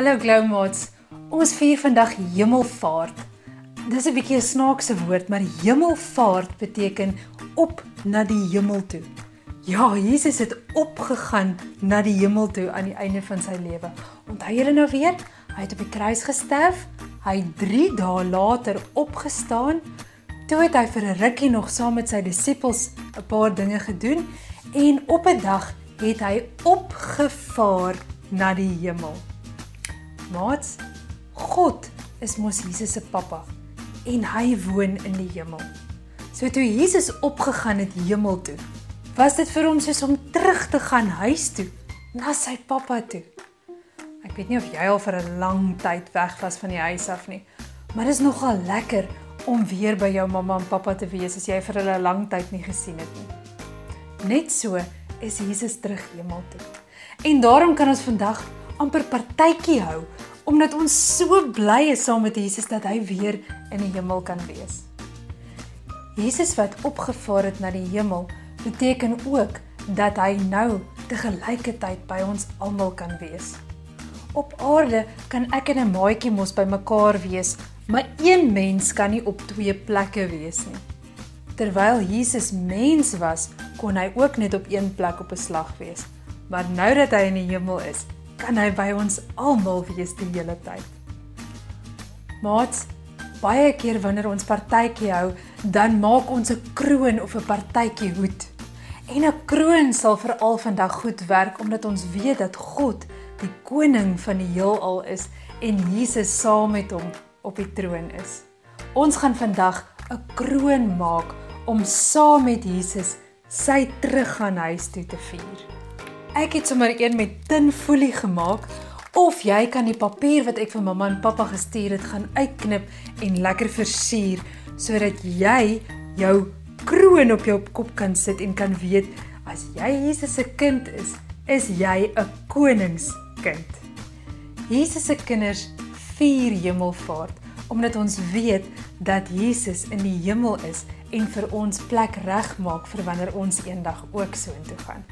Hallo Glowmaats, ons vier vandag hemelvaart. Dis 'n bietjie 'n snaakse woord, maar hemelvaart beteken op na die hemel toe. Ja, Jesus het opgegaan na die hemel toe aan die einde van sy lewe. Onthou julle nou weer? Hy het op die kruis gesterf, hy het 3 dae later opgestaan, toe het hy vir 'n rukkie nog saam met sy disippels 'n paar dinge gedoen, en op 'n dag het hy opgevaar na die hemel. Maats, God is mos Jesus se pappa, en hy woon in die hemel. So toe Jesus opgegaan het hemel toe, was dit vir hom soos om terug te gaan huis toe, na sy pappa toe. Ek weet nie of jy al vir 'n lang tyd weg was van die huis af nie, maar dit is nogal lekker om weer by jou mamma en pappa te wees as jy vir hulle 'n lang tyd nie gesien het nie. Net so is Jesus terug hemel toe. En daarom kan ons vandag amper partytjie hou, omdat ons so bly is saam met Jesus dat hy weer in die hemel kan wees. Jesus wat opgevaar het na die hemel, beteken ook dat hy nou tegelykertyd by ons almal kan wees. Op aarde kan ek en 'n maatjie mos by mekaar wees, maar een mens kan nie op 2 plekke wees nie. Terwyl Jesus mens was, kon hy ook net op 1 plek op 'n slag wees. Maar nou dat hy in die hemel is, kan hy by ons almal wees die hele tyd. Maats, baie keer wanneer ons partytjie hou, dan maak ons 'n kroon of 'n partytjie hoed. En 'n kroon sal veral vandag goed werk, omdat ons weet dat God die koning van die heelal is en Jesus saam met hom op die troon is. Ons gaan vandag 'n kroon maak om saam met Jesus sy teruggaan huis toe te vier. Ek het sommer een met tinfolie gemaak, of jy kan die papier wat ek vir mamma en pappa gestuur het gaan uitknip en lekker versier, sodat jy jou kroon op jou kop kan sit en kan weet, as jy Jesus se kind is jy 'n koningskind. Jesus se kinders vier hemelvaart, omdat ons weet dat Jesus in die hemel is en vir ons plek regmaak vir wanneer ons eendag ook soontoe gaan.